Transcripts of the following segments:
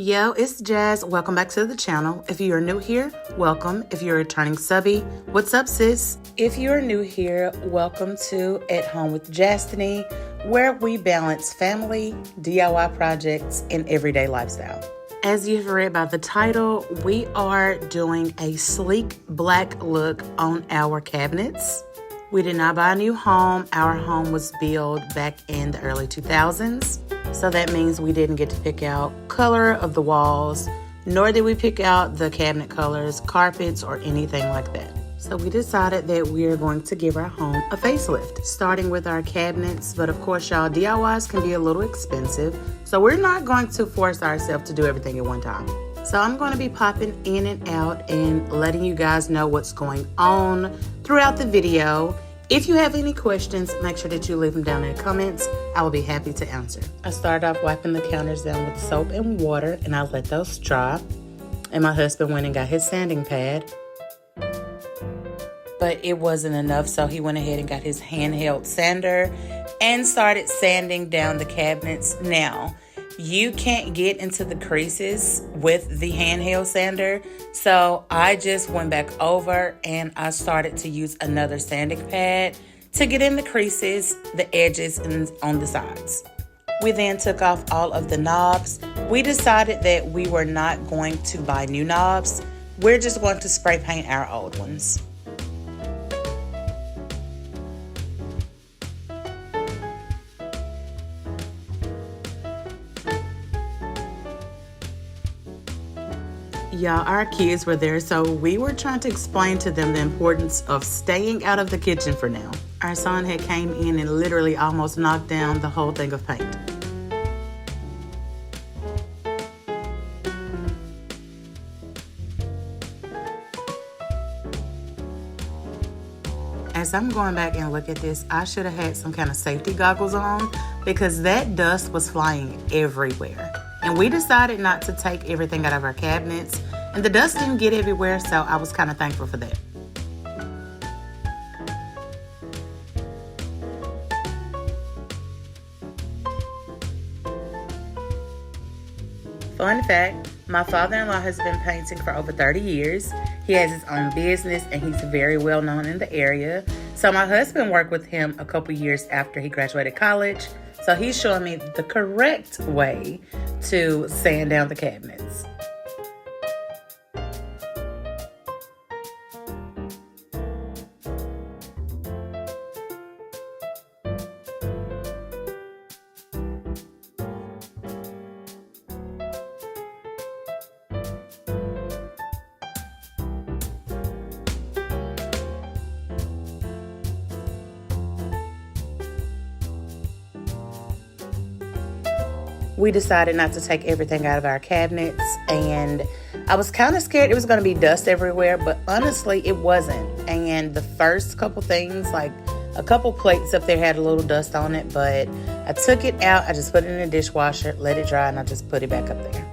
Yo, it's Jazz. Welcome back to the channel. If you are new here, welcome. If you're a returning subby, what's up, sis? If you're new here, welcome to At Home with Jastiny, where we balance family, DIY projects, and everyday lifestyle. As you've read by the title, we are doing a sleek black look on our cabinets. We did not buy a new home. Our home was built back in the early 2000s. So that means we didn't get to pick out color of the walls, nor did we pick out the cabinet colors, carpets, or anything like that. So we decided that we are going to give our home a facelift, starting with our cabinets. But of course, y'all, DIYs can be a little expensive. So we're not going to force ourselves to do everything at one time. So I'm going to be popping in and out and letting you guys know what's going on throughout the video. If you have any questions, make sure that you leave them down in the comments. I will be happy to answer. I started off wiping the counters down with soap and water, and I let those dry. And my husband went and got his sanding pad. But it wasn't enough, so he went ahead and got his handheld sander and started sanding down the cabinets. Now, you can't get into the creases with the handheld sander, so I just went back over and I started to use another sanding pad to get in the creases, the edges, and on the sides. We then took off all of the knobs. We decided that we were not going to buy new knobs. We're just going to spray paint our old ones. Y'all, our kids were there, so we were trying to explain to them the importance of staying out of the kitchen for now. Our son had came in and literally almost knocked down the whole thing of paint. As I'm going back and look at this, I should have had some kind of safety goggles on because that dust was flying everywhere. And we decided not to take everything out of our cabinets, and the dust didn't get everywhere, so I was kind of thankful for that. Fun fact, my father-in-law has been painting for over 30 years. He has his own business, and he's very well known in the area. So my husband worked with him a couple years after he graduated college. So he's showing me the correct way to sand down the cabinets. We decided not to take everything out of our cabinets, and I was kind of scared it was going to be dust everywhere, but honestly, it wasn't. And the first couple things, like a couple plates up there had a little dust on it, but I took it out, I just put it in the dishwasher, let it dry, and I just put it back up there.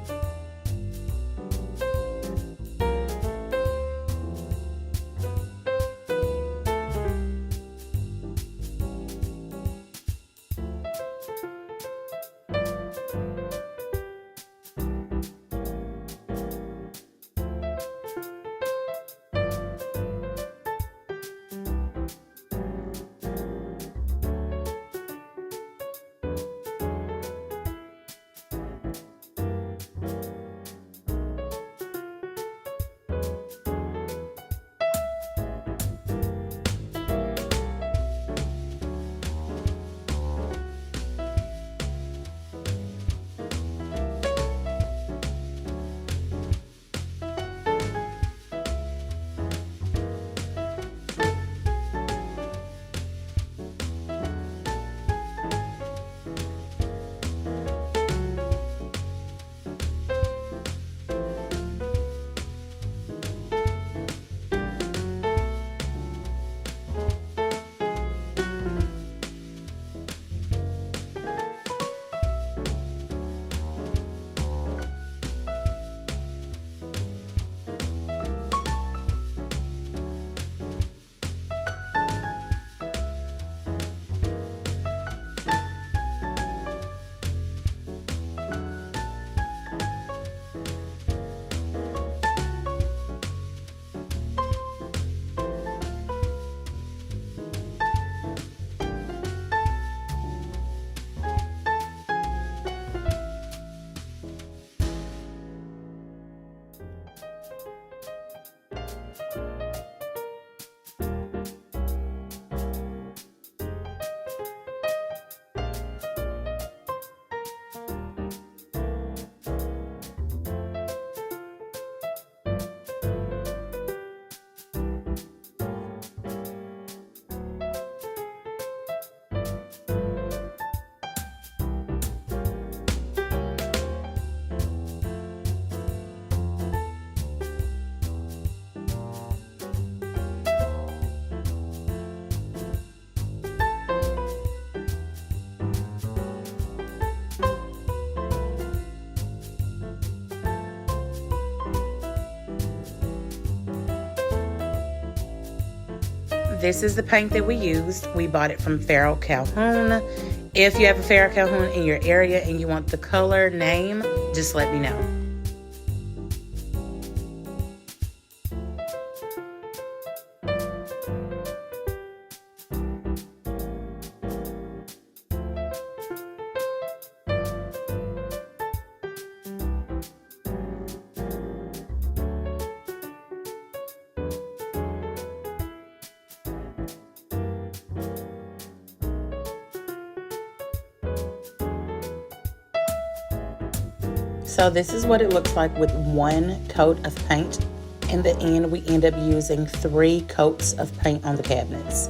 this is the paint that we used. We bought it from Farrell Calhoun. If you have a Farrell Calhoun in your area and you want the color name, just let me know. So this is what it looks like with one coat of paint. In the end, we end up using 3 coats of paint on the cabinets.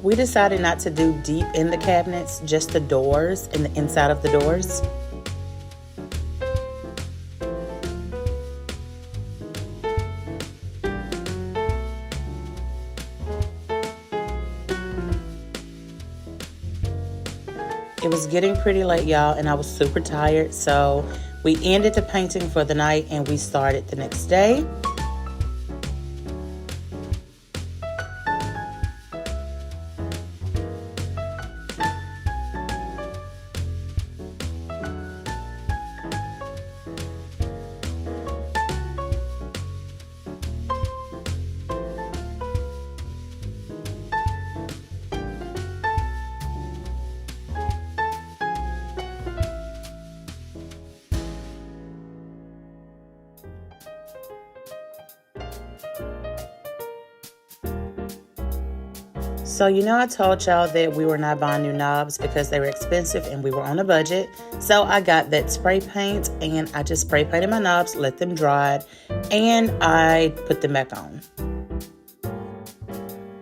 We decided not to do deep in the cabinets, just the doors and the inside of the doors. It was getting pretty late, y'all, and I was super tired, so we ended the painting for the night and we started the next day. So I told y'all that we were not buying new knobs because they were expensive and we were on a budget. So I got that spray paint and I just spray painted my knobs, let them dry, and I put them back on.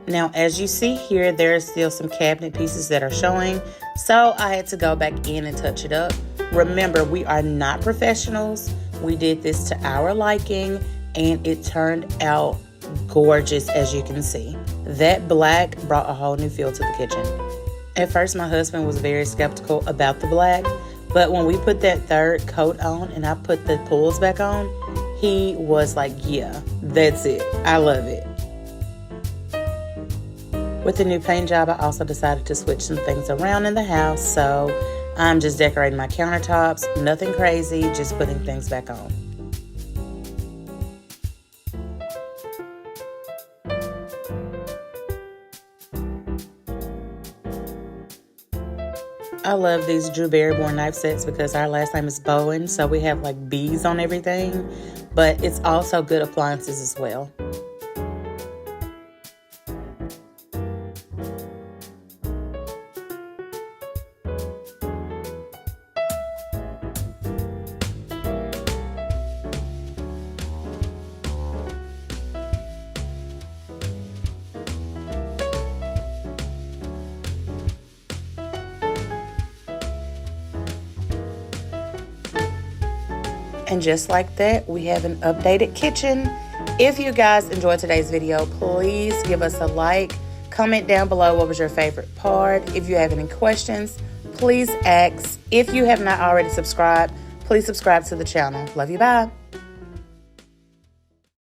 Now, as you see here, there are still some cabinet pieces that are showing, so I had to go back in and touch it up. Remember, we are not professionals. We did this to our liking and it turned out gorgeous, as you can see. That black brought a whole new feel to the kitchen. At first, my husband was very skeptical about the black, but when we put that 3rd coat on and I put the pulls back on, he was like, yeah, that's it. I love it. With the new paint job, I also decided to switch some things around in the house, so I'm just decorating my countertops. Nothing crazy, just putting things back on. I love these Drew Barrymore knife sets because our last name is Bowen, so we have like bees on everything, but it's also good appliances as well. And just like that, we have an updated kitchen. If you guys enjoyed today's video, please give us a like. Comment down below what was your favorite part. If you have any questions, please ask. If you have not already subscribed, please subscribe to the channel. Love you, bye.